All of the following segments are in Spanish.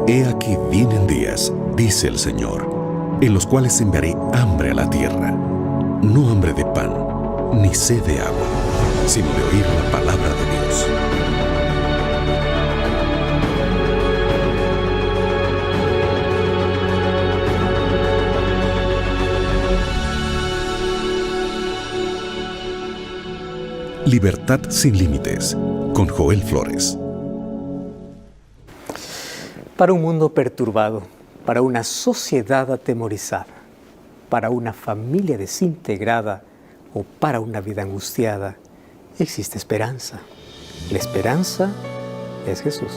He aquí vienen días, dice el Señor, en los cuales enviaré hambre a la tierra, no hambre de pan, ni sed de agua, sino de oír la palabra de Dios. Libertad sin límites, con Joel Flores. Para un mundo perturbado, para una sociedad atemorizada, para una familia desintegrada o para una vida angustiada, existe esperanza. La esperanza es Jesús.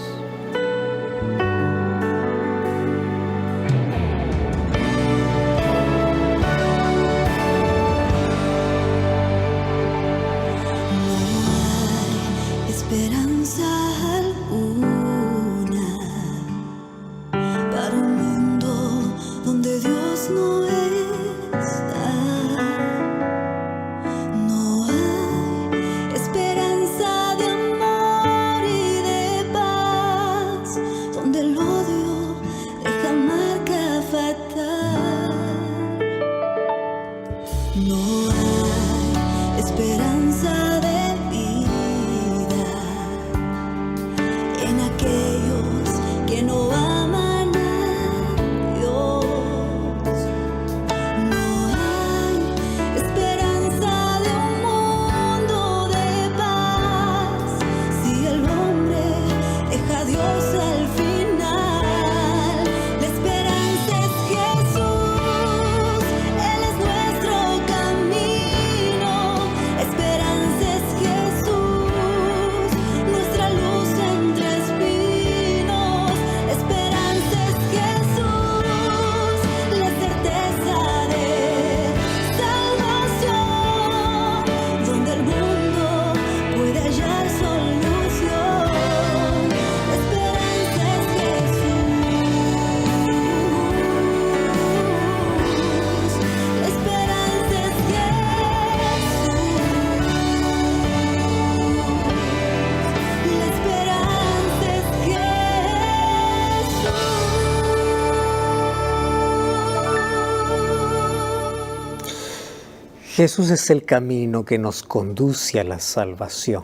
Jesús es el camino que nos conduce a la salvación.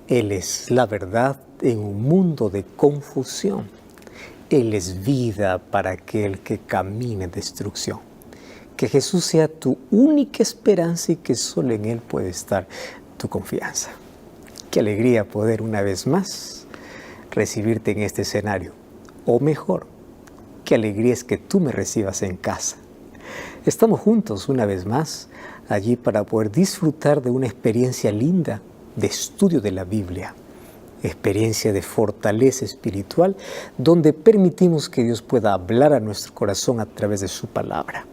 Él es la verdad en un mundo de confusión. Él es vida para aquel que camina en destrucción. Que Jesús sea tu única esperanza y que solo en Él puede estar tu confianza. Qué alegría poder una vez más recibirte en este escenario. O mejor, qué alegría es que tú me recibas en casa. Estamos juntos una vez más allí para poder disfrutar de una experiencia linda de estudio de la Biblia, experiencia de fortaleza espiritual, donde permitimos que Dios pueda hablar a nuestro corazón a través de su palabra.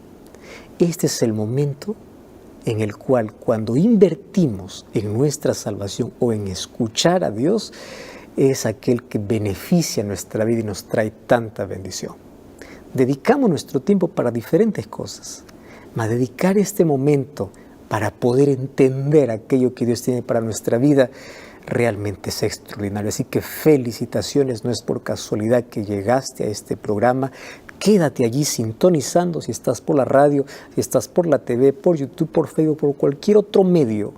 Este es el momento en el cual, cuando invertimos en nuestra salvación o en escuchar a Dios, es aquel que beneficia nuestra vida y nos trae tanta bendición. Dedicamos nuestro tiempo para diferentes cosas, mas dedicar este momento para poder entender aquello que Dios tiene para nuestra vida realmente es extraordinario. Así que felicitaciones, no es por casualidad que llegaste a este programa. Quédate allí sintonizando, si estás por la radio, si estás por la TV, por YouTube, por Facebook, por cualquier otro medio,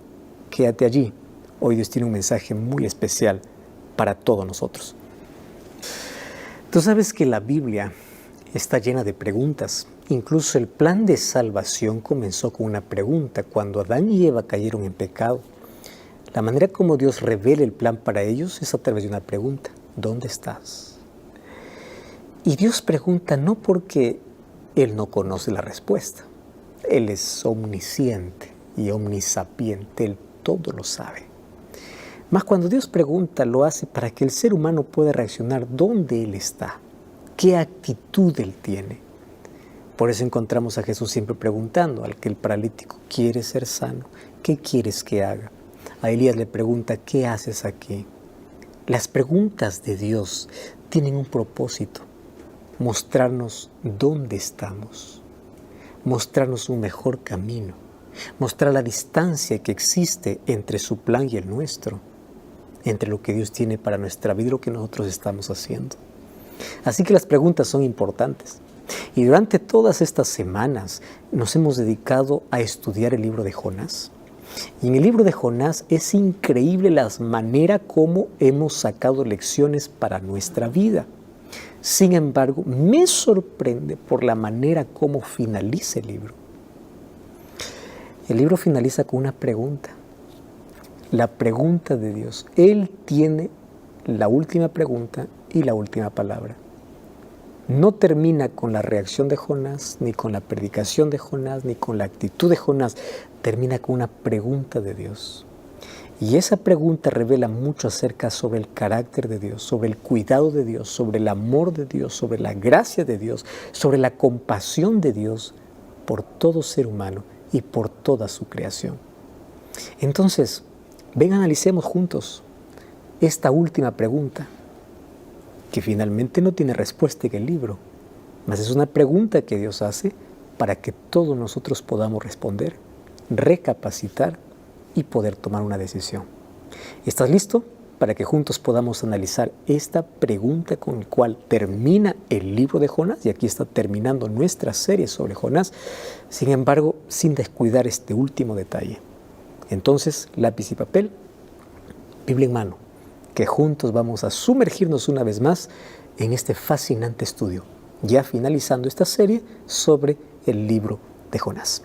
quédate allí. Hoy Dios tiene un mensaje muy especial para todos nosotros. Tú sabes que la Biblia está llena de preguntas. Incluso el plan de salvación comenzó con una pregunta. Cuando Adán y Eva cayeron en pecado, la manera como Dios revela el plan para ellos es a través de una pregunta. ¿Dónde estás? Y Dios pregunta no porque Él no conoce la respuesta. Él es omnisciente y omnisapiente. Él todo lo sabe. Mas cuando Dios pregunta, lo hace para que el ser humano pueda reaccionar dónde Él está, qué actitud Él tiene. Por eso encontramos a Jesús siempre preguntando al que el paralítico quiere ser sano, ¿qué quieres que haga? A Elías le pregunta, ¿qué haces aquí? Las preguntas de Dios tienen un propósito, mostrarnos dónde estamos, mostrarnos un mejor camino, mostrar la distancia que existe entre su plan y el nuestro, entre lo que Dios tiene para nuestra vida y lo que nosotros estamos haciendo. Así que las preguntas son importantes. Y durante todas estas semanas nos hemos dedicado a estudiar el libro de Jonás. Y en el libro de Jonás es increíble la manera como hemos sacado lecciones para nuestra vida. Sin embargo, me sorprende por la manera como finaliza el libro. El libro finaliza con una pregunta. La pregunta de Dios. Él tiene la última pregunta y la última palabra. No termina con la reacción de Jonás, ni con la predicación de Jonás, ni con la actitud de Jonás. Termina con una pregunta de Dios. Y esa pregunta revela mucho acerca sobre el carácter de Dios, sobre el cuidado de Dios, sobre el amor de Dios, sobre la gracia de Dios, sobre la compasión de Dios por todo ser humano y por toda su creación. Entonces, ven, analicemos juntos esta última pregunta, que finalmente no tiene respuesta en el libro, mas es una pregunta que Dios hace para que todos nosotros podamos responder, recapacitar y poder tomar una decisión. ¿Estás listo para que juntos podamos analizar esta pregunta con la cual termina el libro de Jonás? Y aquí está terminando nuestra serie sobre Jonás, sin embargo, sin descuidar este último detalle. Entonces, lápiz y papel, Biblia en mano, que juntos vamos a sumergirnos una vez más en este fascinante estudio, ya finalizando esta serie sobre el libro de Jonás.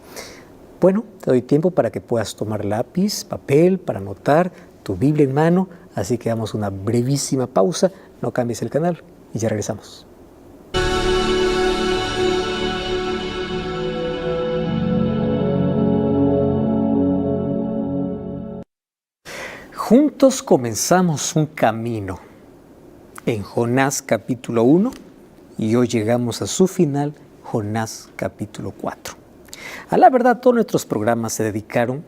Bueno, te doy tiempo para que puedas tomar lápiz, papel, para anotar, tu Biblia en mano, así que damos una brevísima pausa, no cambies el canal y ya regresamos. Juntos comenzamos un camino en Jonás capítulo 1 y hoy llegamos a su final, Jonás capítulo 4. A la verdad, todos nuestros programas se dedicaron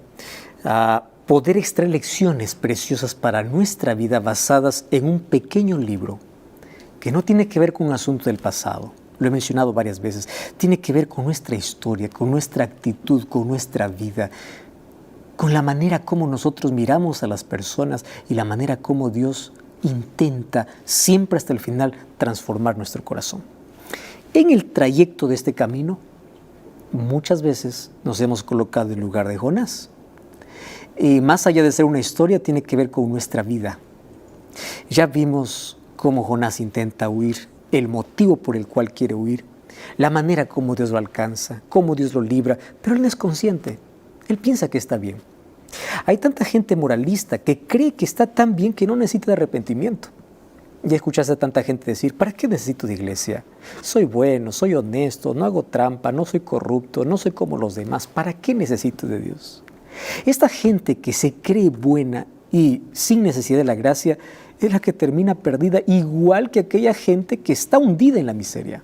a poder extraer lecciones preciosas para nuestra vida basadas en un pequeño libro que no tiene que ver con un asunto del pasado. Lo he mencionado varias veces. Tiene que ver con nuestra historia, con nuestra actitud, con nuestra vida, con la manera como nosotros miramos a las personas y la manera como Dios intenta siempre hasta el final transformar nuestro corazón. En el trayecto de este camino, muchas veces nos hemos colocado en lugar de Jonás. Y más allá de ser una historia, tiene que ver con nuestra vida. Ya vimos cómo Jonás intenta huir, el motivo por el cual quiere huir, la manera como Dios lo alcanza, cómo Dios lo libra, pero él no es consciente. Él piensa que está bien. Hay tanta gente moralista que cree que está tan bien que no necesita de arrepentimiento. Ya escuchaste a tanta gente decir, ¿para qué necesito de iglesia? Soy bueno, soy honesto, no hago trampa, no soy corrupto, no soy como los demás. ¿Para qué necesito de Dios? Esta gente que se cree buena y sin necesidad de la gracia es la que termina perdida, igual que aquella gente que está hundida en la miseria.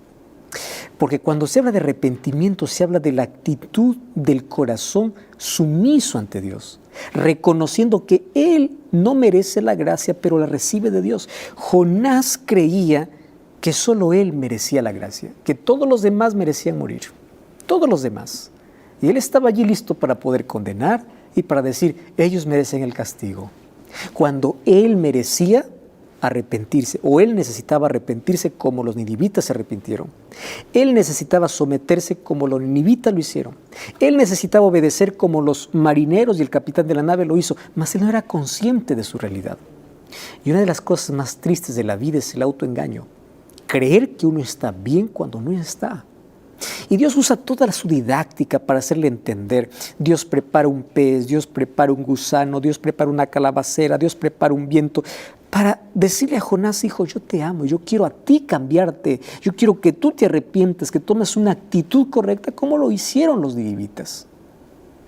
Porque cuando se habla de arrepentimiento, se habla de la actitud del corazón sumiso ante Dios, reconociendo que él no merece la gracia, pero la recibe de Dios. Jonás creía que solo él merecía la gracia, que todos los demás merecían morir, todos los demás. Y él estaba allí listo para poder condenar y para decir, ellos merecen el castigo. Cuando él merecía arrepentirse, o él necesitaba arrepentirse como los ninivitas se arrepintieron. Él necesitaba someterse como los ninivitas lo hicieron. Él necesitaba obedecer como los marineros y el capitán de la nave lo hizo, mas él no era consciente de su realidad. Y una de las cosas más tristes de la vida es el autoengaño. Creer que uno está bien cuando no está. Y Dios usa toda su didáctica para hacerle entender. Dios prepara un pez, Dios prepara un gusano, Dios prepara una calabacera, Dios prepara un viento, para decirle a Jonás, hijo, yo te amo, yo quiero a ti cambiarte, yo quiero que tú te arrepientes, que tomes una actitud correcta como lo hicieron los ninivitas.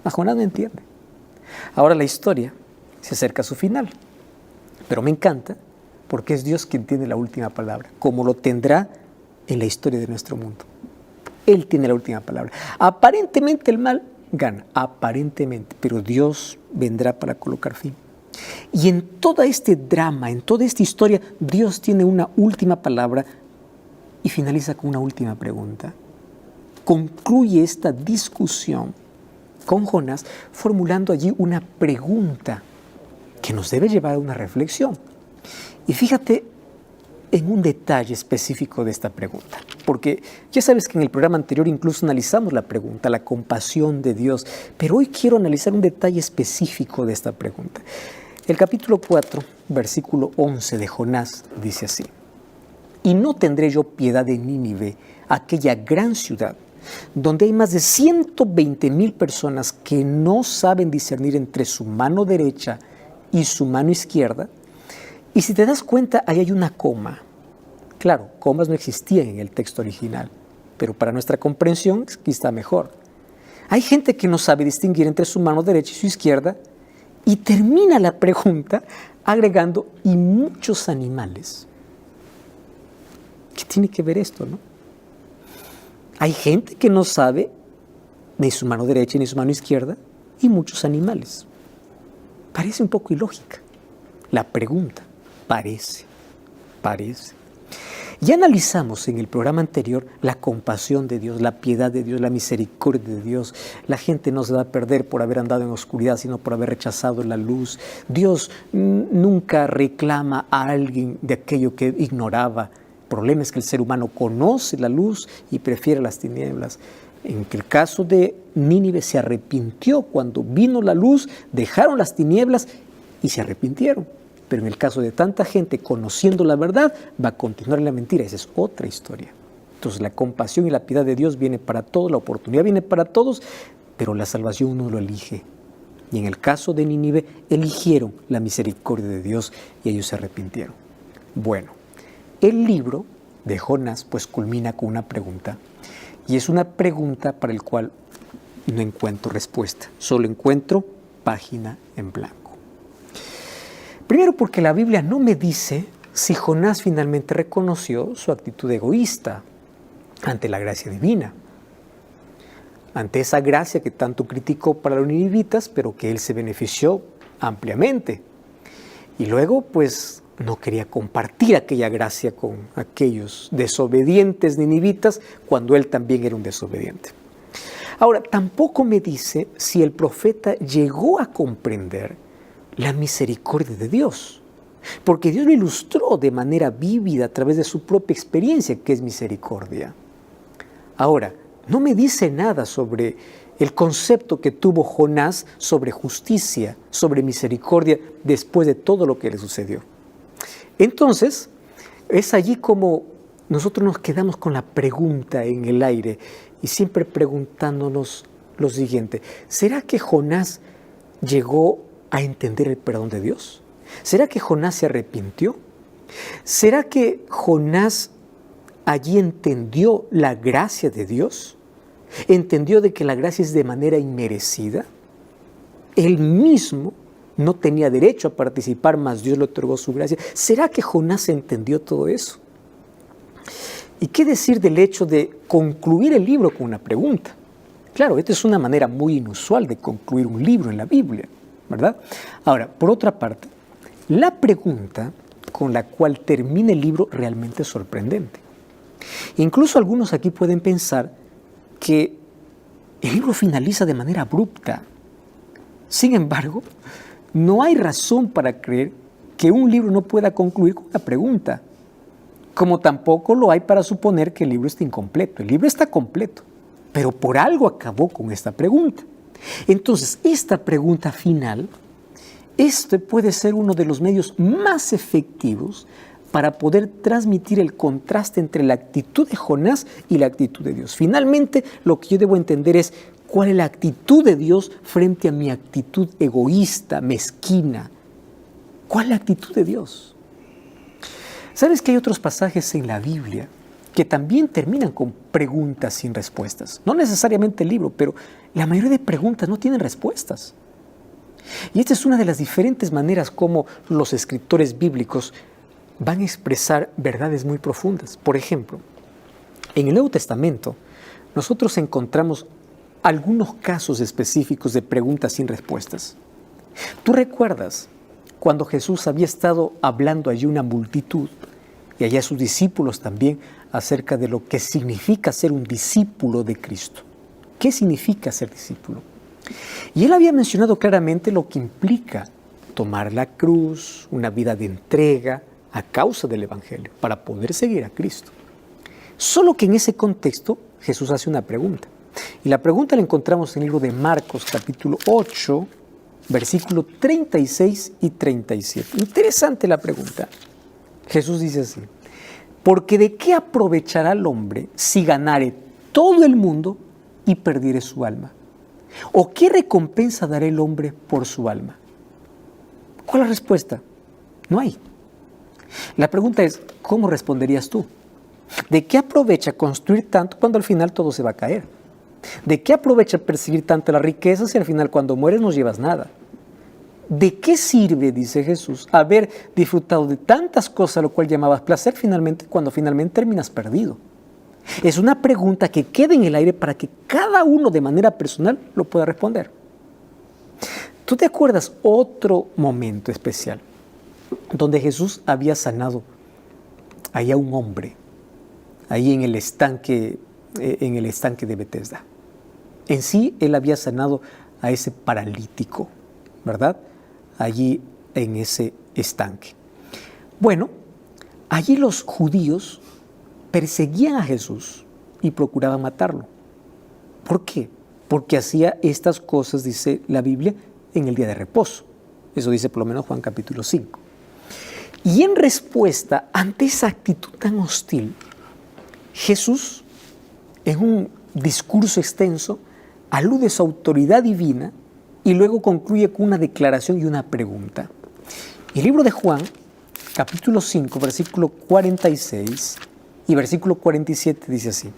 A Jonás no entiende. Ahora la historia se acerca a su final, pero me encanta porque es Dios quien tiene la última palabra, como lo tendrá en la historia de nuestro mundo. Él tiene la última palabra. Aparentemente el mal gana, aparentemente, pero Dios vendrá para colocar fin. Y en todo este drama, en toda esta historia, Dios tiene una última palabra y finaliza con una última pregunta. Concluye esta discusión con Jonás formulando allí una pregunta que nos debe llevar a una reflexión. Y fíjate en un detalle específico de esta pregunta, porque ya sabes que en el programa anterior incluso analizamos la pregunta, la compasión de Dios, pero hoy quiero analizar un detalle específico de esta pregunta. El capítulo 4, versículo 11 de Jonás dice así: «Y no tendré yo piedad de Nínive, aquella gran ciudad, donde hay más de 120,000 personas que no saben discernir entre su mano derecha y su mano izquierda». Y si te das cuenta, ahí hay una coma. Claro, comas no existían en el texto original, pero para nuestra comprensión aquí está mejor. Hay gente que no sabe distinguir entre su mano derecha y su izquierda, y termina la pregunta agregando «y muchos animales». ¿Qué tiene que ver esto, no? Hay gente que no sabe ni su mano derecha ni su mano izquierda, y muchos animales. Parece un poco ilógica la pregunta. Parece. Ya analizamos en el programa anterior la compasión de Dios, la piedad de Dios, la misericordia de Dios. La gente no se va a perder por haber andado en oscuridad, sino por haber rechazado la luz. Dios nunca reclama a alguien de aquello que ignoraba. El problema es que el ser humano conoce la luz y prefiere las tinieblas. En el caso de Nínive se arrepintió cuando vino la luz, dejaron las tinieblas y se arrepintieron. Pero en el caso de tanta gente conociendo la verdad, va a continuar en la mentira. Esa es otra historia. Entonces la compasión y la piedad de Dios viene para todos, la oportunidad viene para todos, pero la salvación uno lo elige. Y en el caso de Nínive, eligieron la misericordia de Dios y ellos se arrepintieron. Bueno, el libro de Jonás pues culmina con una pregunta, y es una pregunta para la cual no encuentro respuesta, solo encuentro página en blanco. Primero porque la Biblia no me dice si Jonás finalmente reconoció su actitud egoísta ante la gracia divina, ante esa gracia que tanto criticó para los ninivitas, pero que él se benefició ampliamente. Y luego, pues, no quería compartir aquella gracia con aquellos desobedientes ninivitas cuando él también era un desobediente. Ahora, tampoco me dice si el profeta llegó a comprender la misericordia de Dios, porque Dios lo ilustró de manera vívida a través de su propia experiencia, que es misericordia. Ahora, no me dice nada sobre el concepto que tuvo Jonás sobre justicia, sobre misericordia, después de todo lo que le sucedió. Entonces, es allí como nosotros nos quedamos con la pregunta en el aire y siempre preguntándonos lo siguiente: ¿será que Jonás llegó a entender el perdón de Dios? ¿Será que Jonás se arrepintió? ¿Será que Jonás allí entendió la gracia de Dios? ¿Entendió de que la gracia es de manera inmerecida? Él mismo no tenía derecho a participar, mas Dios le otorgó su gracia. ¿Será que Jonás entendió todo eso? ¿Y qué decir del hecho de concluir el libro con una pregunta? Claro, esta es una manera muy inusual de concluir un libro en la Biblia, ¿verdad? Ahora, por otra parte, la pregunta con la cual termina el libro realmente es sorprendente. Incluso algunos aquí pueden pensar que el libro finaliza de manera abrupta. Sin embargo, no hay razón para creer que un libro no pueda concluir con una pregunta, como tampoco lo hay para suponer que el libro está incompleto. El libro está completo, pero por algo acabó con esta pregunta. Entonces, esta pregunta final, este puede ser uno de los medios más efectivos para poder transmitir el contraste entre la actitud de Jonás y la actitud de Dios. Finalmente, lo que yo debo entender es cuál es la actitud de Dios frente a mi actitud egoísta, mezquina. ¿Cuál es la actitud de Dios? ¿Sabes que hay otros pasajes en la Biblia que también terminan con preguntas sin respuestas? No necesariamente el libro, pero la mayoría de preguntas no tienen respuestas. Y esta es una de las diferentes maneras como los escritores bíblicos van a expresar verdades muy profundas. Por ejemplo, en el Nuevo Testamento nosotros encontramos algunos casos específicos de preguntas sin respuestas. ¿Tú recuerdas cuando Jesús había estado hablando allí una multitud y allá sus discípulos también acerca de lo que significa ser un discípulo de Cristo? ¿Qué significa ser discípulo? Y él había mencionado claramente lo que implica tomar la cruz, una vida de entrega, a causa del Evangelio, para poder seguir a Cristo. Solo que en ese contexto Jesús hace una pregunta. Y la pregunta la encontramos en el libro de Marcos, capítulo 8, versículo 36 y 37. Interesante la pregunta. Jesús dice así: porque ¿de qué aprovechará el hombre si ganare todo el mundo y perdiere su alma? ¿O qué recompensa dará el hombre por su alma? ¿Cuál es la respuesta? No hay. La pregunta es, ¿cómo responderías tú? ¿De qué aprovecha construir tanto cuando al final todo se va a caer? ¿De qué aprovecha perseguir tanto las riquezas si al final cuando mueres no llevas nada? ¿De qué sirve, dice Jesús, haber disfrutado de tantas cosas, lo cual llamabas placer, cuando finalmente terminas perdido? Es una pregunta que queda en el aire para que cada uno de manera personal lo pueda responder. ¿Tú te acuerdas otro momento especial donde Jesús había sanado ahí a un hombre, ahí en el estanque de Betesda? En sí, él había sanado a ese paralítico, ¿verdad? Allí en ese estanque. Bueno, allí los judíos perseguían a Jesús y procuraban matarlo. ¿Por qué? Porque hacía estas cosas, dice la Biblia, en el día de reposo. Eso dice por lo menos Juan capítulo 5. Y en respuesta ante esa actitud tan hostil, Jesús, en un discurso extenso, alude a su autoridad divina y luego concluye con una declaración y una pregunta. El libro de Juan, capítulo 5, versículo 46 y versículo 47 dice así: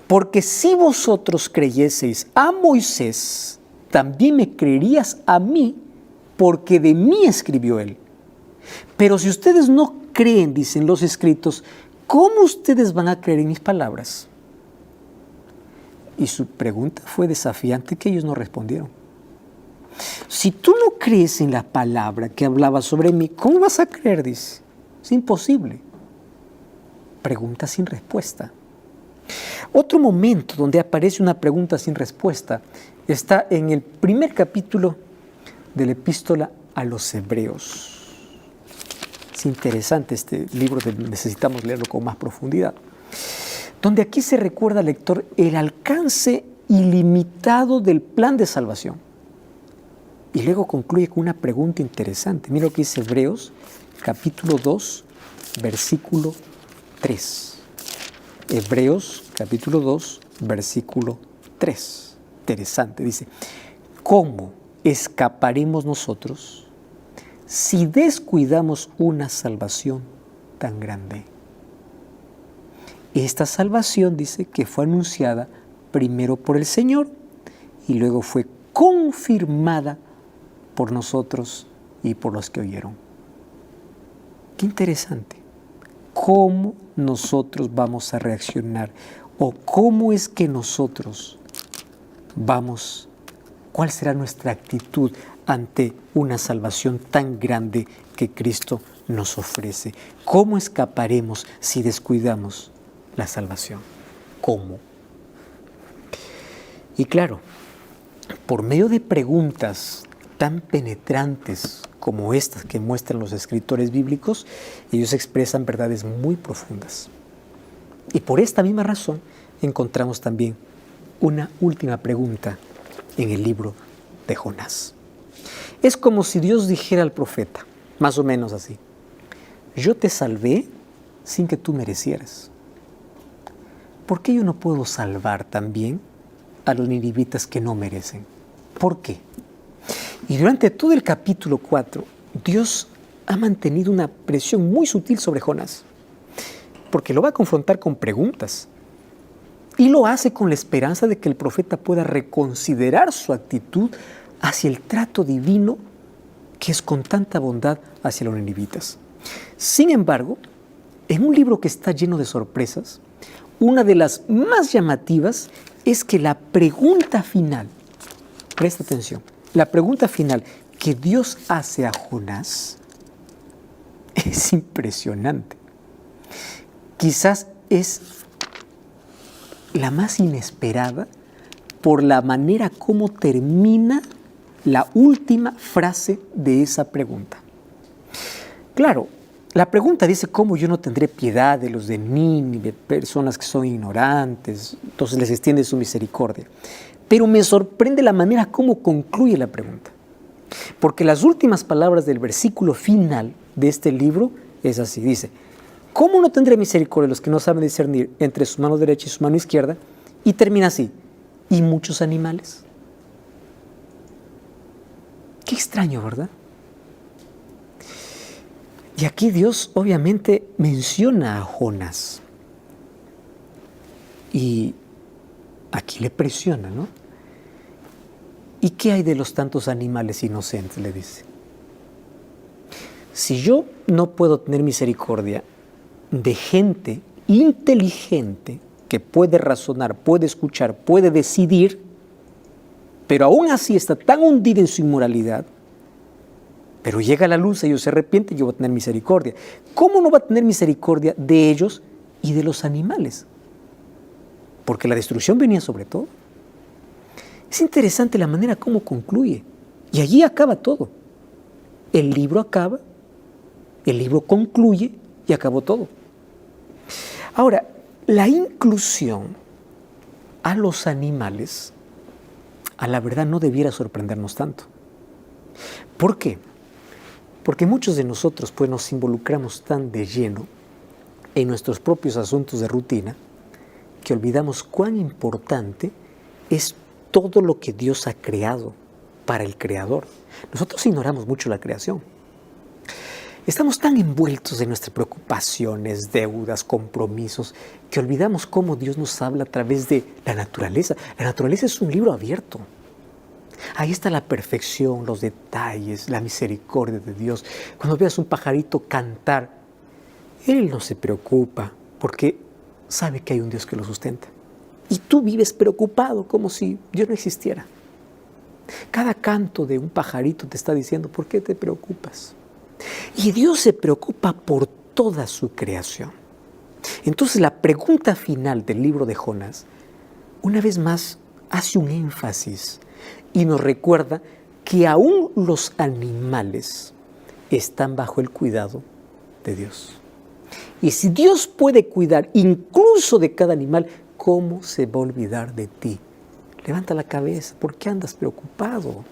porque si vosotros creyeseis a Moisés, también me creerías a mí, porque de mí escribió él. Pero si ustedes no creen, dicen los escritos, ¿cómo ustedes van a creer en mis palabras? Y su pregunta fue desafiante, que ellos no respondieron. Si tú no crees en la palabra que hablaba sobre mí, ¿cómo vas a creer? Dice. Es imposible. Pregunta sin respuesta. Otro momento donde aparece una pregunta sin respuesta está en el primer capítulo de la epístola a los Hebreos. Es interesante este libro, necesitamos leerlo con más profundidad. Donde aquí se recuerda al lector el alcance ilimitado del plan de salvación. Y luego concluye con una pregunta interesante. Mira lo que dice Hebreos, capítulo 2, versículo 3. Hebreos, capítulo 2, versículo 3. Interesante, dice: ¿cómo escaparemos nosotros si descuidamos una salvación tan grande? Esta salvación, dice, que fue anunciada primero por el Señor y luego fue confirmada por nosotros y por los que oyeron. Qué interesante. ¿Cómo nosotros vamos a reaccionar? ¿O cómo es que nosotros cuál será nuestra actitud ante una salvación tan grande que Cristo nos ofrece? ¿Cómo escaparemos si descuidamos la salvación? ¿Cómo? Y claro, por medio de preguntas tan penetrantes como estas que muestran los escritores bíblicos, ellos expresan verdades muy profundas. Y por esta misma razón encontramos también una última pregunta en el libro de Jonás. Es como si Dios dijera al profeta, más o menos así: yo te salvé sin que tú merecieras. ¿Por qué yo no puedo salvar también a los ninivitas que no merecen? ¿Por qué? Y durante todo el capítulo 4, Dios ha mantenido una presión muy sutil sobre Jonás, porque lo va a confrontar con preguntas. Y lo hace con la esperanza de que el profeta pueda reconsiderar su actitud hacia el trato divino que es con tanta bondad hacia los ninivitas. Sin embargo, en un libro que está lleno de sorpresas, una de las más llamativas es que la pregunta final, presta atención, la pregunta final que Dios hace a Jonás es impresionante. Quizás es la más inesperada por la manera como termina la última frase de esa pregunta. Claro, La pregunta dice, ¿cómo yo no tendré piedad de los de Nínive, personas que son ignorantes? Entonces les extiende su misericordia. Pero me sorprende la manera como concluye la pregunta. Porque las últimas palabras del versículo final de este libro es así, dice, ¿cómo no tendré misericordia de los que no saben discernir entre su mano derecha y su mano izquierda? Y termina así, ¿y muchos animales? Qué extraño, ¿verdad? Y aquí Dios obviamente menciona a Jonás. Y aquí le presiona, ¿no? ¿Y qué hay de los tantos animales inocentes?, le dice. Si yo no puedo tener misericordia de gente inteligente que puede razonar, puede escuchar, puede decidir, pero aún así está tan hundida en su inmoralidad, pero llega la luz, ellos se arrepienten, yo voy a tener misericordia. ¿Cómo no va a tener misericordia de ellos y de los animales? Porque la destrucción venía sobre todo. Es interesante la manera como concluye. Y allí acaba todo. El libro acaba, el libro concluye y acabó todo. Ahora, la inclusión a los animales, a la verdad, no debiera sorprendernos tanto. ¿Por qué? Porque muchos de nosotros pues, nos involucramos tan de lleno en nuestros propios asuntos de rutina que olvidamos cuán importante es todo lo que Dios ha creado para el Creador. Nosotros ignoramos mucho la creación. Estamos tan envueltos en nuestras preocupaciones, deudas, compromisos, que olvidamos cómo Dios nos habla a través de la naturaleza. La naturaleza es un libro abierto. Ahí está la perfección, los detalles, la misericordia de Dios. Cuando veas un pajarito cantar, él no se preocupa porque sabe que hay un Dios que lo sustenta. Y tú vives preocupado como si Dios no existiera. Cada canto de un pajarito te está diciendo, ¿por qué te preocupas? Y Dios se preocupa por toda su creación. Entonces la pregunta final del libro de Jonás, una vez más, hace un énfasis y nos recuerda que aún los animales están bajo el cuidado de Dios. Y si Dios puede cuidar incluso de cada animal, ¿cómo se va a olvidar de ti? Levanta la cabeza, ¿por qué andas preocupado?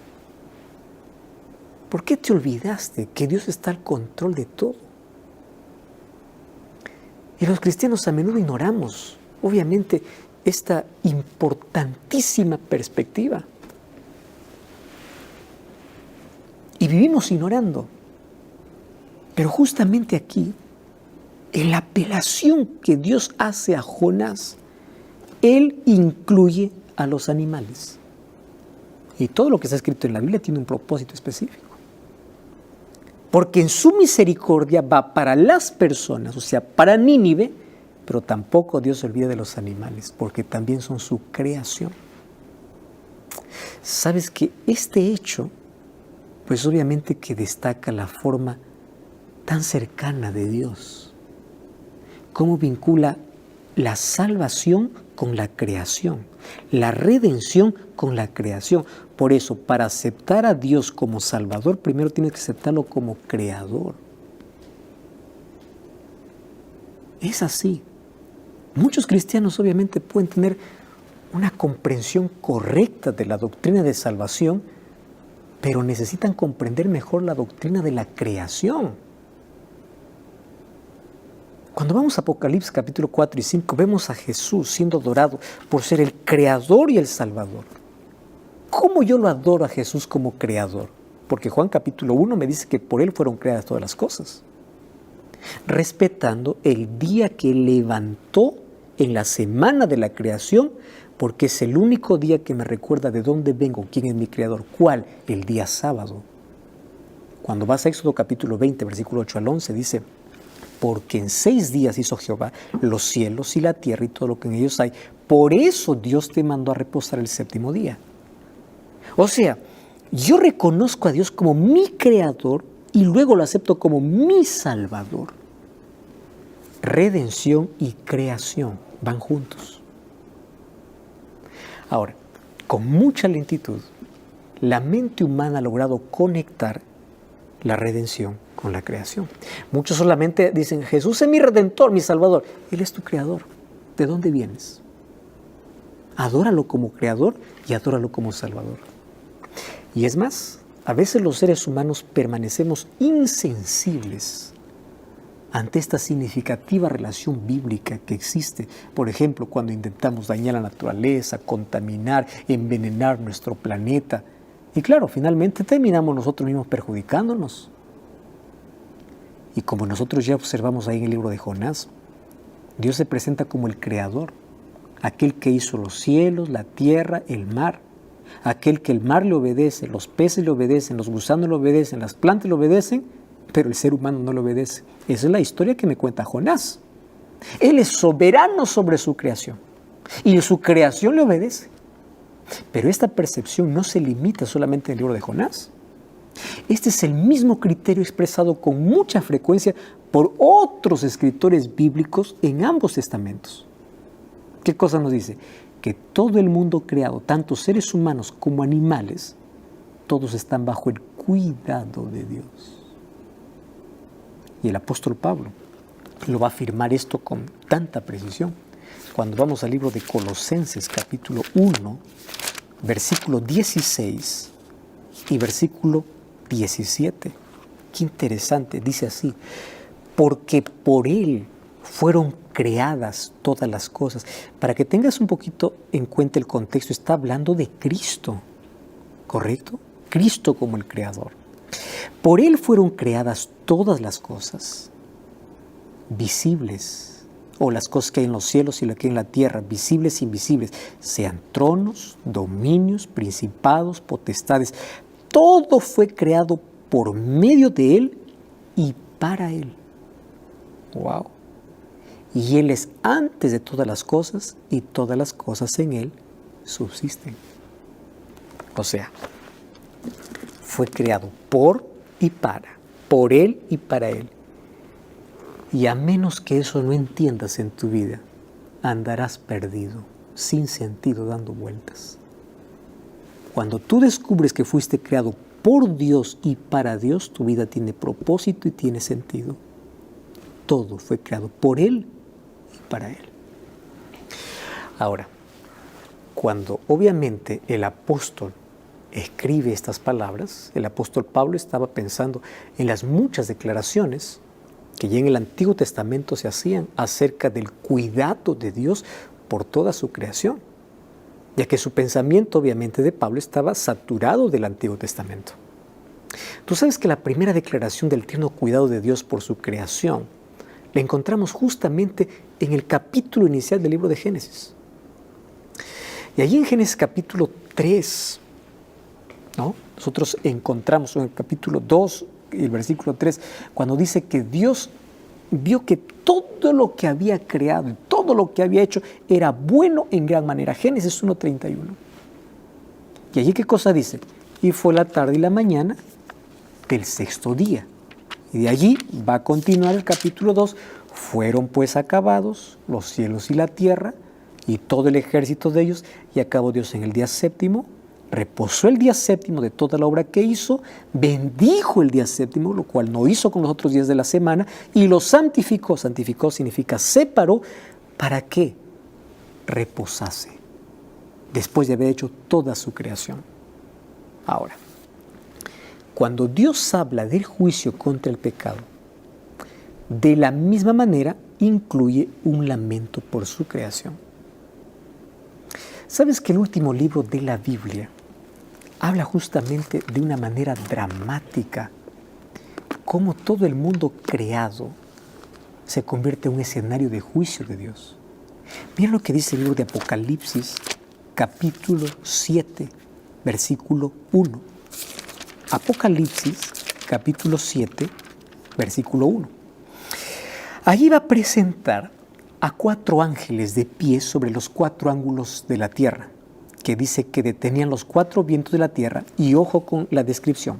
¿Por qué te olvidaste que Dios está al control de todo? Y los cristianos a menudo ignoramos, obviamente, esta importantísima perspectiva. Y vivimos ignorando. Pero justamente aquí, en la apelación que Dios hace a Jonás, Él incluye a los animales. Y todo lo que está escrito en la Biblia tiene un propósito específico. Porque en su misericordia va para las personas, o sea, para Nínive, pero tampoco Dios se olvida de los animales, porque también son su creación. ¿Sabes que este hecho, pues obviamente que destaca la forma tan cercana de Dios? Cómo vincula la salvación con la creación, la redención con la creación. Por eso, para aceptar a Dios como Salvador, primero tienes que aceptarlo como Creador. Es así. Muchos cristianos obviamente pueden tener una comprensión correcta de la doctrina de salvación, pero necesitan comprender mejor la doctrina de la creación. Cuando vamos a Apocalipsis capítulo 4 y 5, vemos a Jesús siendo adorado por ser el Creador y el Salvador. ¿Cómo yo lo adoro a Jesús como Creador? Porque Juan capítulo 1 me dice que por Él fueron creadas todas las cosas. Respetando el día que levantó en la semana de la creación, porque es el único día que me recuerda de dónde vengo, quién es mi Creador. ¿Cuál? El día sábado. Cuando vas a Éxodo capítulo 20, versículo 8 al 11, dice: porque en 6 días hizo Jehová los cielos y la tierra y todo lo que en ellos hay. Por eso Dios te mandó a reposar el 7º día. O sea, yo reconozco a Dios como mi Creador y luego lo acepto como mi Salvador. Redención y creación van juntos. Ahora, con mucha lentitud, la mente humana ha logrado conectar la redención con la creación. Muchos solamente dicen, Jesús es mi Redentor, mi Salvador. Él es tu Creador. ¿De dónde vienes? Adóralo como Creador y adóralo como Salvador. Y es más, a veces los seres humanos permanecemos insensibles ante esta significativa relación bíblica que existe. Por ejemplo, cuando intentamos dañar la naturaleza, contaminar, envenenar nuestro planeta. Y claro, finalmente terminamos nosotros mismos perjudicándonos. Y como nosotros ya observamos ahí en el libro de Jonás, Dios se presenta como el Creador, aquel que hizo los cielos, la tierra, el mar, aquel que el mar le obedece, los peces le obedecen, los gusanos le obedecen, las plantas le obedecen, pero el ser humano no le obedece. Esa es la historia que me cuenta Jonás. Él es soberano sobre su creación y su creación le obedece. Pero esta percepción no se limita solamente en el libro de Jonás. Este es el mismo criterio expresado con mucha frecuencia por otros escritores bíblicos en ambos testamentos. ¿Qué cosa nos dice? Que todo el mundo creado, tanto seres humanos como animales, todos están bajo el cuidado de Dios. Y el apóstol Pablo lo va a afirmar esto con tanta precisión. Cuando vamos al libro de Colosenses, capítulo 1, versículo 16 y versículo 17. Qué interesante, dice así, porque por Él fueron creadas todas las cosas. Para que tengas un poquito en cuenta el contexto, está hablando de Cristo, ¿correcto? Cristo como el Creador. Por Él fueron creadas todas las cosas, visibles, o las cosas que hay en los cielos y lo que hay en la tierra, visibles e invisibles, sean tronos, dominios, principados, potestades. Todo fue creado por medio de Él y para Él. ¡Wow! Y Él es antes de todas las cosas y todas las cosas en Él subsisten. O sea, fue creado por y para, por Él y para Él. Y a menos que eso no entiendas en tu vida, andarás perdido, sin sentido, dando vueltas. Cuando tú descubres que fuiste creado por Dios y para Dios, tu vida tiene propósito y tiene sentido. Todo fue creado por Él y para Él. Ahora, cuando obviamente el apóstol escribe estas palabras, el apóstol Pablo estaba pensando en las muchas declaraciones que ya en el Antiguo Testamento se hacían acerca del cuidado de Dios por toda su creación, ya que su pensamiento obviamente de Pablo estaba saturado del Antiguo Testamento. Tú sabes que la primera declaración del tierno cuidado de Dios por su creación la encontramos justamente en el capítulo inicial del libro de Génesis. Y allí en Génesis capítulo 3, ¿no? Nosotros encontramos en el capítulo 2, el versículo 3, cuando dice que Dios vio que todo lo que había creado, todo lo que había hecho era bueno en gran manera. Génesis 1:31. Y allí, ¿qué cosa dice? Y fue la tarde y la mañana del sexto día. Y de allí va a continuar el capítulo 2. Fueron pues acabados los cielos y la tierra y todo el ejército de ellos, y acabó Dios en el día séptimo. Reposó el día séptimo de toda la obra que hizo, bendijo el día séptimo, lo cual no hizo con los otros días de la semana, y lo santificó. Santificó significa separó. ¿Para qué? Reposase, después de haber hecho toda su creación. Ahora, cuando Dios habla del juicio contra el pecado, de la misma manera incluye un lamento por su creación. ¿Sabes que el último libro de la Biblia habla justamente de una manera dramática cómo todo el mundo creado se convierte en un escenario de juicio de Dios? Mira lo que dice el libro de Apocalipsis, capítulo 7, versículo 1. Apocalipsis, capítulo 7, versículo 1. Allí va a presentar a 4 ángeles de pie sobre los 4 ángulos de la tierra, que dice que detenían los 4 vientos de la tierra, y ojo con la descripción,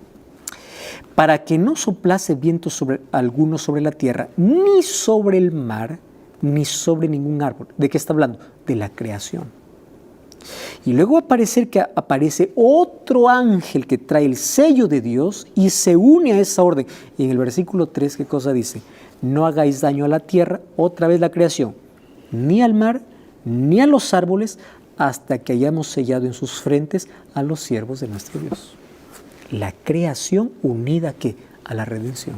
para que no soplase viento alguno sobre la tierra, ni sobre el mar, ni sobre ningún árbol. ¿De qué está hablando? De la creación. Y luego aparece otro ángel que trae el sello de Dios y se une a esa orden. Y en el versículo 3, ¿qué cosa dice? No hagáis daño a la tierra, otra vez la creación, ni al mar, ni a los árboles, hasta que hayamos sellado en sus frentes a los siervos de nuestro Dios. La creación unida ¿qué? A la redención.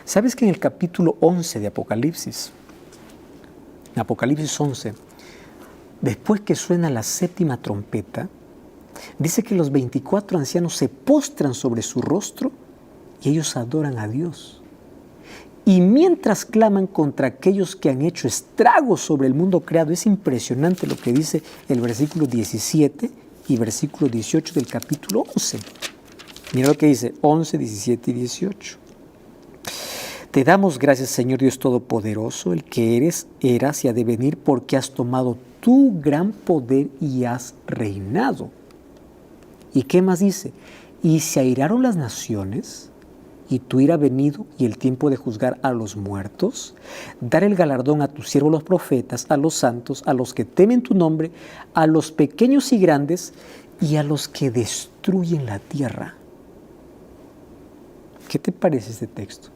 ¿Sabes que en el capítulo 11 de Apocalipsis, en Apocalipsis 11, después que suena la séptima trompeta, dice que los 24 ancianos se postran sobre su rostro y ellos adoran a Dios? Y mientras claman contra aquellos que han hecho estragos sobre el mundo creado, es impresionante lo que dice el versículo 17 y versículo 18 del capítulo 11. Mira lo que dice 11, 17 y 18. Te damos gracias, Señor Dios Todopoderoso, el que eres, eras y ha de venir, porque has tomado tu gran poder y has reinado. ¿Y qué más dice? Y se airaron las naciones, y tu ira ha venido, y el tiempo de juzgar a los muertos, dar el galardón a tus siervos los profetas, a los santos, a los que temen tu nombre, a los pequeños y grandes, y a los que destruyen la tierra. ¿Qué te parece este texto?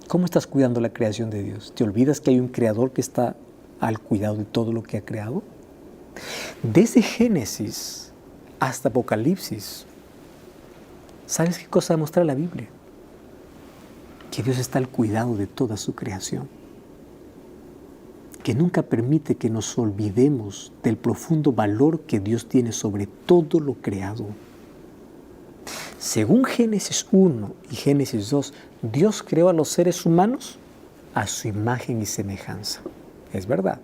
¿Cómo estás cuidando la creación de Dios? ¿Te olvidas que hay un creador que está al cuidado de todo lo que ha creado? Desde Génesis hasta Apocalipsis, ¿sabes qué cosa muestra la Biblia? Que Dios está al cuidado de toda su creación. Que nunca permite que nos olvidemos del profundo valor que Dios tiene sobre todo lo creado. Según Génesis 1 y Génesis 2, Dios creó a los seres humanos a su imagen y semejanza. Es verdad.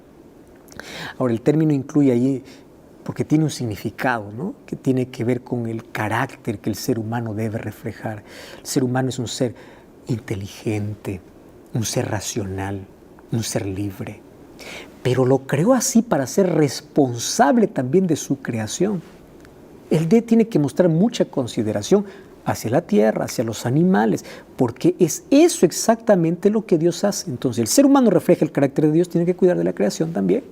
Ahora, el término incluye ahí, porque tiene un significado, ¿no? Que tiene que ver con el carácter que el ser humano debe reflejar. El ser humano es un ser inteligente, un ser racional, un ser libre. Pero lo creó así para ser responsable también de su creación. Él tiene que mostrar mucha consideración hacia la tierra, hacia los animales, porque es eso exactamente lo que Dios hace. Entonces, el ser humano refleja el carácter de Dios, tiene que cuidar de la creación también.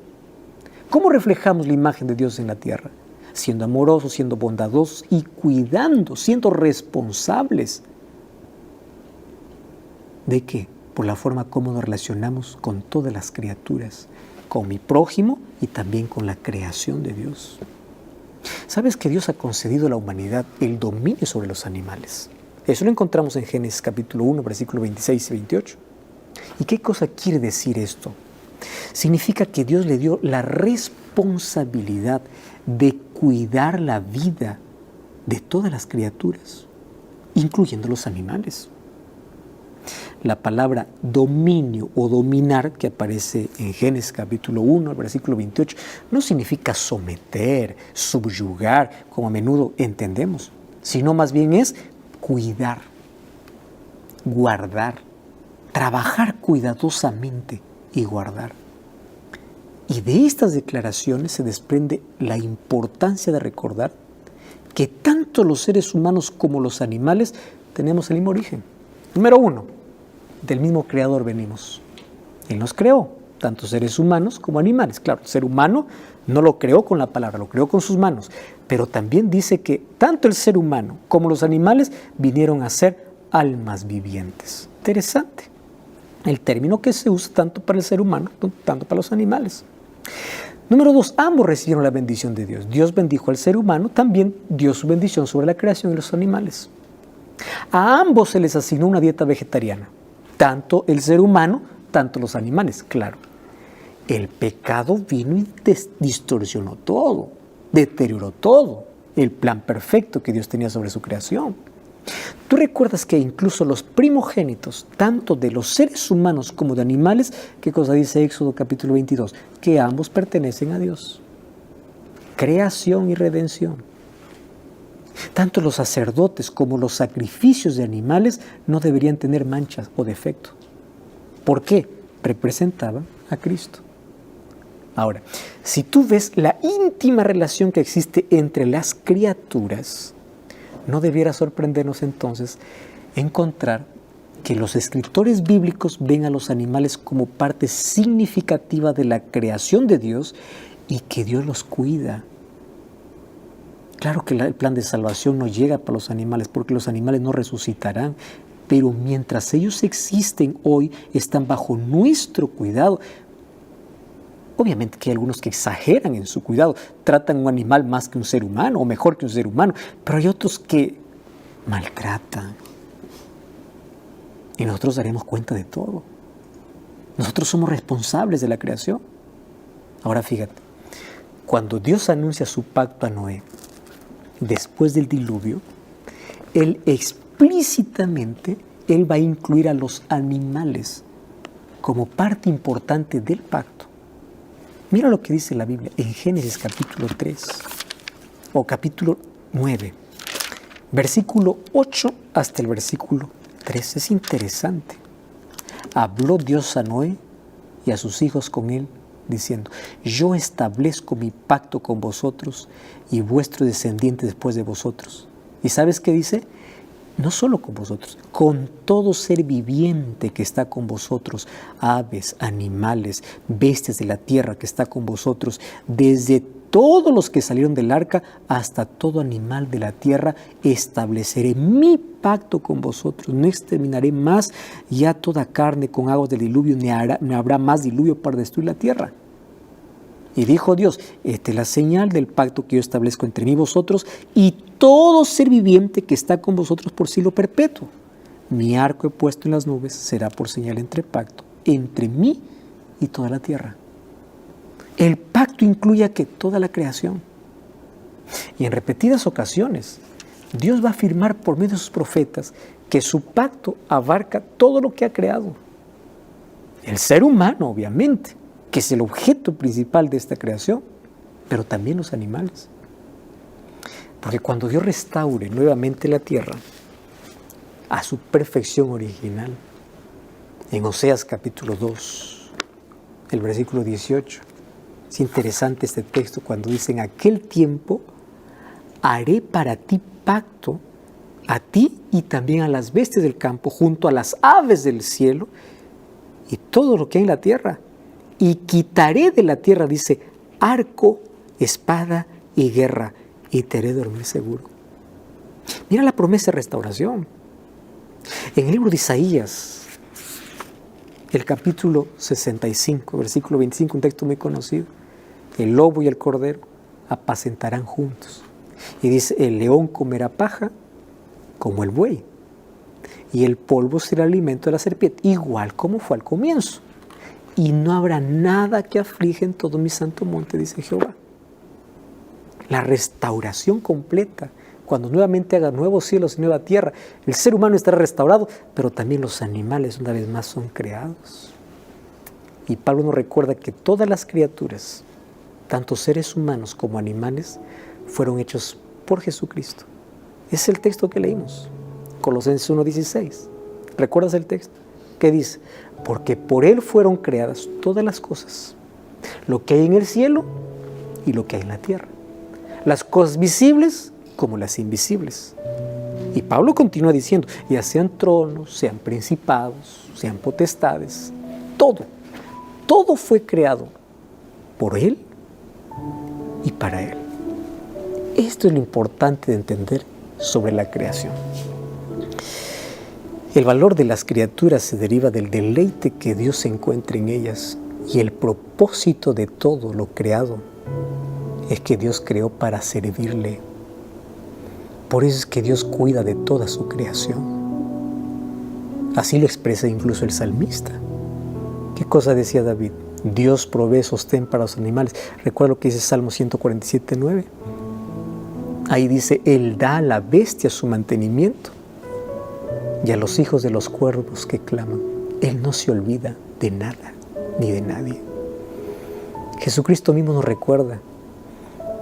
¿Cómo reflejamos la imagen de Dios en la tierra? Siendo amorosos, siendo bondadosos y cuidando, siendo responsables. ¿De qué? Por la forma como nos relacionamos con todas las criaturas, con mi prójimo y también con la creación de Dios. ¿Sabes que Dios ha concedido a la humanidad el dominio sobre los animales? Eso lo encontramos en Génesis capítulo 1, versículos 26 y 28. ¿Y qué cosa quiere decir esto? Significa que Dios le dio la responsabilidad de cuidar la vida de todas las criaturas, incluyendo los animales. La palabra dominio o dominar, que aparece en Génesis capítulo 1, versículo 28, no significa someter, subyugar, como a menudo entendemos, sino más bien es cuidar, guardar, trabajar cuidadosamente y guardar. Y de estas declaraciones se desprende la importancia de recordar que tanto los seres humanos como los animales tenemos el mismo origen. Número 1, del mismo creador venimos. Él nos creó, tanto seres humanos como animales. Claro, el ser humano no lo creó con la palabra, lo creó con sus manos. Pero también dice que tanto el ser humano como los animales vinieron a ser almas vivientes. Interesante. El término que se usa tanto para el ser humano, tanto para los animales. Número 2, ambos recibieron la bendición de Dios. Dios bendijo al ser humano, también dio su bendición sobre la creación de los animales. A ambos se les asignó una dieta vegetariana, tanto el ser humano, tanto los animales, claro. El pecado vino y distorsionó todo, deterioró todo, el plan perfecto que Dios tenía sobre su creación. Tú recuerdas que incluso los primogénitos, tanto de los seres humanos como de animales, ¿qué cosa dice Éxodo capítulo 22? Que ambos pertenecen a Dios. Creación y redención. Tanto los sacerdotes como los sacrificios de animales no deberían tener manchas o defectos. ¿Por qué? Representaban a Cristo. Ahora, si tú ves la íntima relación que existe entre las criaturas, no debiera sorprendernos entonces encontrar que los escritores bíblicos ven a los animales como parte significativa de la creación de Dios y que Dios los cuida. Claro que el plan de salvación no llega para los animales porque los animales no resucitarán, pero mientras ellos existen hoy, están bajo nuestro cuidado. Obviamente que hay algunos que exageran en su cuidado, tratan a un animal más que un ser humano o mejor que un ser humano, pero hay otros que maltratan. Y nosotros daremos cuenta de todo. Nosotros somos responsables de la creación. Ahora fíjate, cuando Dios anuncia su pacto a Noé, después del diluvio, Él explícitamente, Él va a incluir a los animales como parte importante del pacto. Mira lo que dice la Biblia en Génesis capítulo 3 o capítulo 9, versículo 8 hasta el versículo 3. Es interesante. Habló Dios a Noé y a sus hijos con él, diciendo: yo establezco mi pacto con vosotros y vuestros descendientes después de vosotros. ¿Y sabes qué dice? No solo con vosotros, con todo ser viviente que está con vosotros, aves, animales, bestias de la tierra que está con vosotros, desde todos los que salieron del arca hasta todo animal de la tierra, estableceré mi pacto con vosotros. No exterminaré más ya toda carne con aguas del diluvio, ni habrá más diluvio para destruir la tierra. Y dijo Dios: esta es la señal del pacto que yo establezco entre mí y vosotros y todo ser viviente que está con vosotros por siglo perpetuo. Mi arco he puesto en las nubes, será por señal entre pacto entre mí y toda la tierra. El pacto incluye a que toda la creación. Y en repetidas ocasiones, Dios va a afirmar por medio de sus profetas que su pacto abarca todo lo que ha creado. El ser humano, obviamente, que es el objeto principal de esta creación, pero también los animales. Porque cuando Dios restaure nuevamente la tierra a su perfección original, en Oseas capítulo 2, el versículo 18, es interesante este texto cuando dice: en aquel tiempo haré para ti pacto, a ti y también a las bestias del campo, junto a las aves del cielo y todo lo que hay en la tierra. Y quitaré de la tierra, dice, arco, espada y guerra, y te haré dormir seguro. Mira la promesa de restauración. En el libro de Isaías, el capítulo 65, versículo 25, un texto muy conocido: el lobo y el cordero apacentarán juntos. Y dice: el león comerá paja como el buey, y el polvo será alimento de la serpiente, igual como fue al comienzo. Y no habrá nada que aflige en todo mi santo monte, dice Jehová. La restauración completa, cuando nuevamente haga nuevos cielos y nueva tierra, el ser humano estará restaurado, pero también los animales una vez más son creados. Y Pablo nos recuerda que todas las criaturas, tanto seres humanos como animales, fueron hechos por Jesucristo. Es el texto que leímos, Colosenses 1:16. ¿Recuerdas el texto? ¿Qué dice? Porque por Él fueron creadas todas las cosas, lo que hay en el cielo y lo que hay en la tierra, las cosas visibles como las invisibles. Y Pablo continúa diciendo: ya sean tronos, sean principados, sean potestades, todo fue creado por Él y para Él. Esto es lo importante de entender sobre la creación. El valor de las criaturas se deriva del deleite que Dios se encuentra en ellas, y el propósito de todo lo creado es que Dios creó para servirle. Por eso es que Dios cuida de toda su creación. Así lo expresa incluso el salmista. ¿Qué cosa decía David? Dios provee sostén para los animales. Recuerda lo que dice Salmo 147:9. Ahí dice: Él da a la bestia su mantenimiento y a los hijos de los cuervos que claman. Él no se olvida de nada ni de nadie. Jesucristo mismo nos recuerda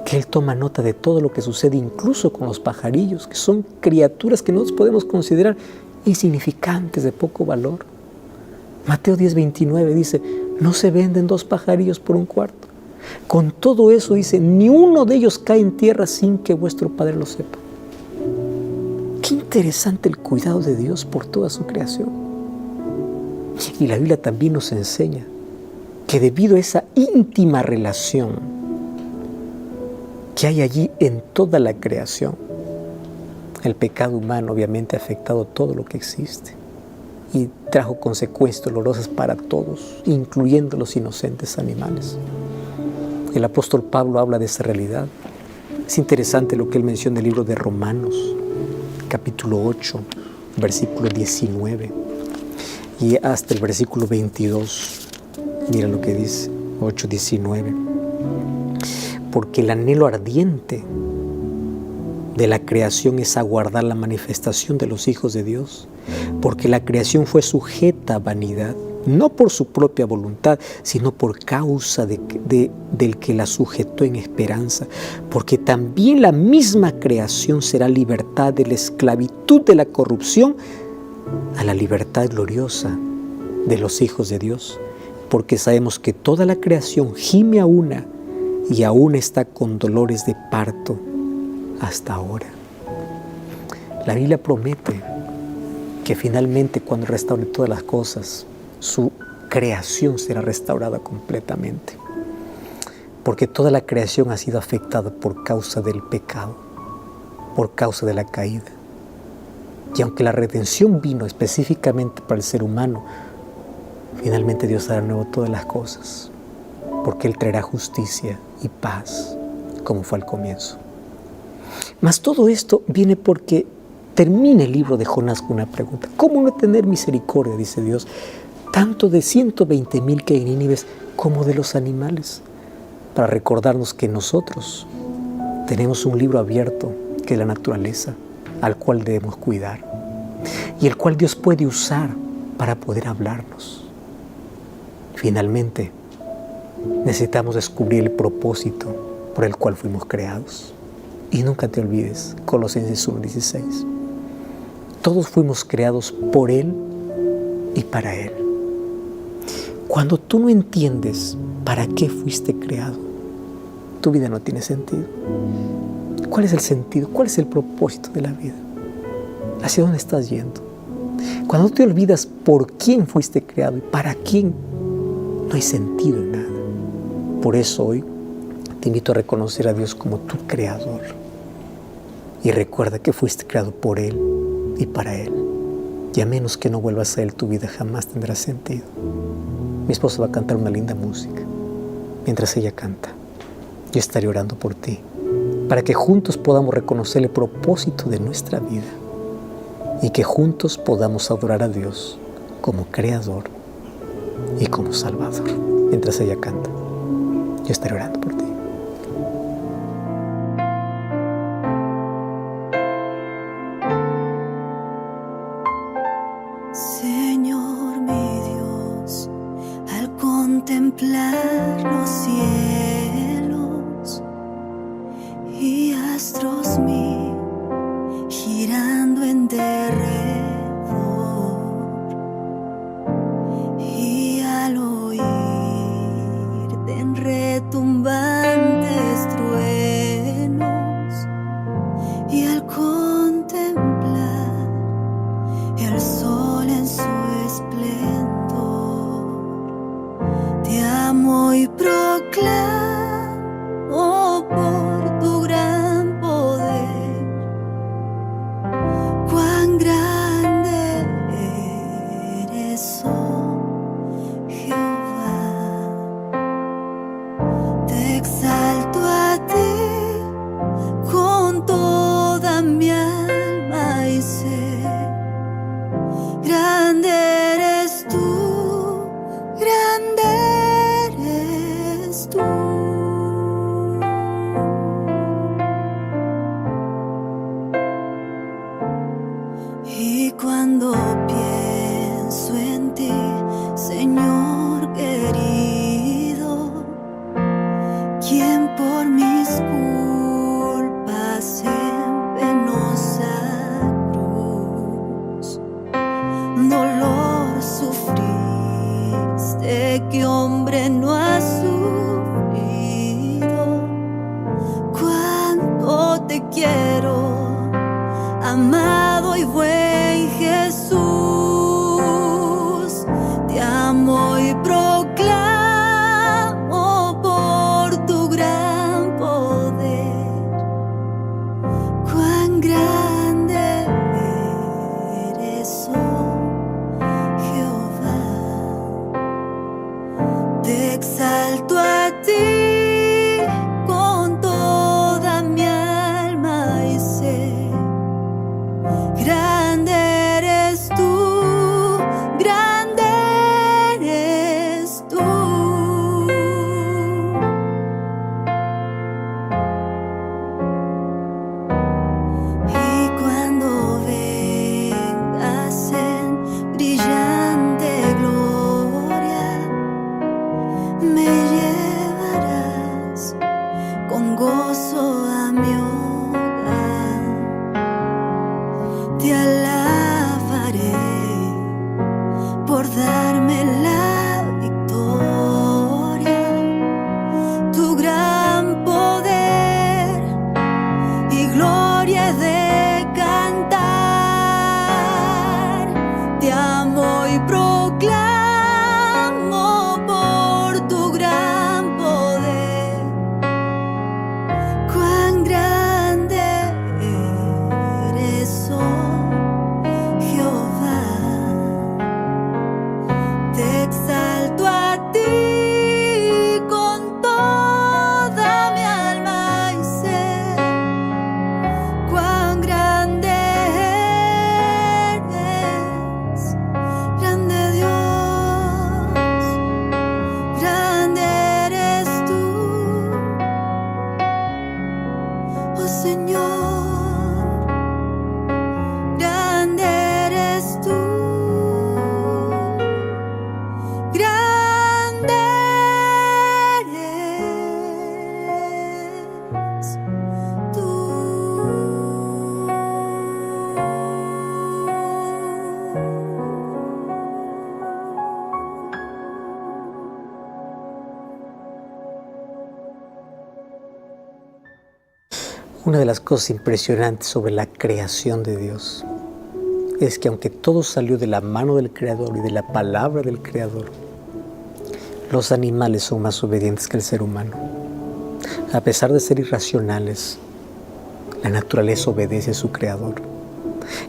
que Él toma nota de todo lo que sucede, incluso con los pajarillos, que son criaturas que nosotros podemos considerar insignificantes, de poco valor. Mateo 10:29 dice: no se venden 2 pajarillos por un cuarto. Con todo eso dice: ni uno de ellos cae en tierra sin que vuestro Padre lo sepa. Qué interesante el cuidado de Dios por toda su creación. Y la Biblia también nos enseña que debido a esa íntima relación que hay allí en toda la creación, el pecado humano obviamente ha afectado todo lo que existe y trajo consecuencias dolorosas para todos, incluyendo los inocentes animales. El apóstol Pablo habla de esa realidad. Es interesante lo que él menciona en el libro de Romanos, capítulo 8, versículo 19 y hasta el versículo 22. Mira lo que dice, 8:19. Porque el anhelo ardiente de la creación es aguardar la manifestación de los hijos de Dios, porque la creación fue sujeta a vanidad, no por su propia voluntad, sino por causa del que la sujetó en esperanza, porque también la misma creación será libertad de la esclavitud de la corrupción a la libertad gloriosa de los hijos de Dios, porque sabemos que toda la creación gime a una y aún está con dolores de parto hasta ahora. La Biblia promete que finalmente cuando restaure todas las cosas, su creación será restaurada completamente, porque toda la creación ha sido afectada por causa del pecado, por causa de la caída. Y aunque la redención vino específicamente para el ser humano, finalmente Dios hará nuevo todas las cosas, porque Él traerá justicia y paz, como fue al comienzo. Mas todo esto viene porque termina el libro de Jonás con una pregunta. ¿Cómo no tener misericordia, dice Dios, tanto de 120,000 que hay en Nínive como de los animales? Para recordarnos que nosotros tenemos un libro abierto, que es la naturaleza, al cual debemos cuidar y el cual Dios puede usar para poder hablarnos. Finalmente, necesitamos descubrir el propósito por el cual fuimos creados. Y nunca te olvides, Colosenses 1:16. Todos fuimos creados por Él y para Él. Cuando tú no entiendes para qué fuiste creado, tu vida no tiene sentido. ¿Cuál es el sentido? ¿Cuál es el propósito de la vida? ¿Hacia dónde estás yendo? Cuando te olvidas por quién fuiste creado y para quién, no hay sentido en nada. Por eso hoy te invito a reconocer a Dios como tu creador. Y recuerda que fuiste creado por Él y para Él. Y a menos que no vuelvas a Él, tu vida jamás tendrá sentido. Mi esposa va a cantar una linda música. Mientras ella canta, yo estaré orando por ti, para que juntos podamos reconocer el propósito de nuestra vida y que juntos podamos adorar a Dios como Creador y como Salvador. Mientras ella canta, yo estaré orando por ti. Señor mi Dios, al contemplar los cielos y astros mil girando en derredor, y al oír de retumbantes truenos, y al contemplar el sol en su esplendor, te amo y proclamo por tu gran poder, cuán grande eres, oh Jehová. Te exalto a ti con toda mi alma y ser. Grande eres tú, grande eres tú. Y cuando pienso en ti, Señor querido, quien por mis culpas en penosa cruz dolor sufriste que hombre no ha sufrido, cuánto te quiero, amado y buen Jesús. Te exalto a ti con toda mi alma y sé, grande eres tú, grande eres tú. Y cuando vengas en brillante gloria, me llevarás con gozo a mi hogar. Te alabaré por darme la victoria, tu gran poder y gloria he de cantar. Te amo y proclamo por tu gran poder, cuán grande eres, oh Jehová. Te exalto a ti con toda mi alma y sé, cuán grande eres, grande Dios, grande eres tú, oh Señor, grande eres tú, grande eres tú. Una de las cosas impresionantes sobre la creación de Dios es que aunque todo salió de la mano del Creador y de la palabra del Creador, los animales son más obedientes que el ser humano. A pesar de ser irracionales, la naturaleza obedece a su Creador.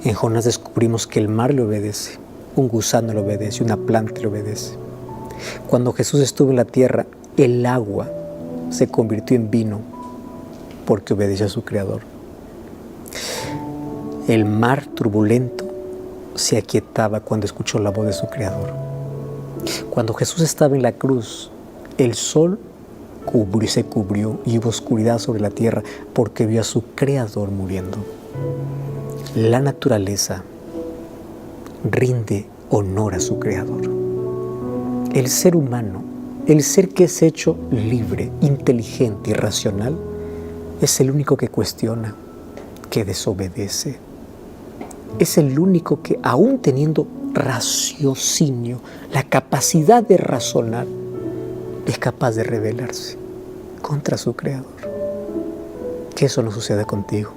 En Jonás descubrimos que el mar le obedece, un gusano le obedece, una planta le obedece. Cuando Jesús estuvo en la tierra, el agua se convirtió en vino porque obedeció a su Creador. El mar turbulento se aquietaba cuando escuchó la voz de su Creador. Cuando Jesús estaba en la cruz, el sol se cubrió y hubo oscuridad sobre la tierra porque vio a su Creador muriendo. La naturaleza rinde honor a su Creador. El ser humano, el ser que es hecho libre, inteligente y racional, es el único que cuestiona, que desobedece. Es el único que, aún teniendo raciocinio, la capacidad de razonar, es capaz de rebelarse contra su Creador. Que eso no suceda contigo.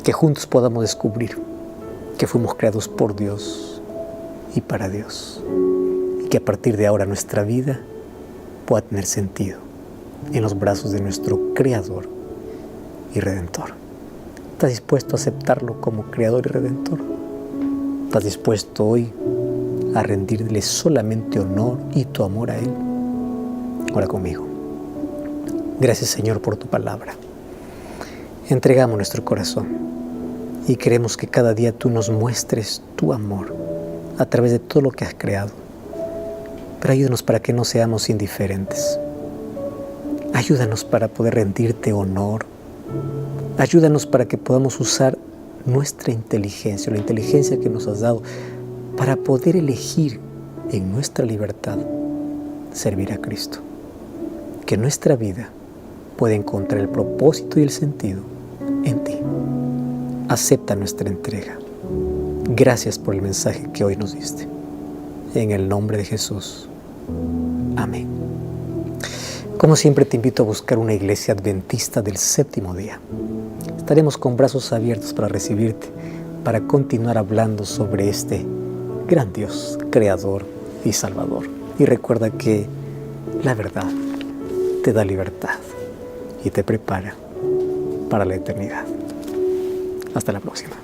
Que juntos podamos descubrir que fuimos creados por Dios y para Dios. Y que a partir de ahora nuestra vida pueda tener sentido en los brazos de nuestro Creador y Redentor. ¿Estás dispuesto a aceptarlo como Creador y Redentor? ¿Estás dispuesto hoy a rendirle solamente honor y tu amor a Él? Ora conmigo. Gracias, Señor, por tu palabra. Entregamos nuestro corazón y queremos que cada día tú nos muestres tu amor a través de todo lo que has creado. Pero ayúdanos para que no seamos indiferentes. Ayúdanos para poder rendirte honor. Ayúdanos para que podamos usar nuestra inteligencia, la inteligencia que nos has dado, para poder elegir en nuestra libertad servir a Cristo. Que nuestra vida pueda encontrar el propósito y el sentido en ti. Acepta nuestra entrega. Gracias por el mensaje que hoy nos diste. En el nombre de Jesús. Amén. Como siempre te invito a buscar una iglesia adventista del séptimo día. Estaremos con brazos abiertos para recibirte, para continuar hablando sobre este gran Dios, Creador y Salvador. Y recuerda que la verdad te da libertad y te prepara para la eternidad. Hasta la próxima.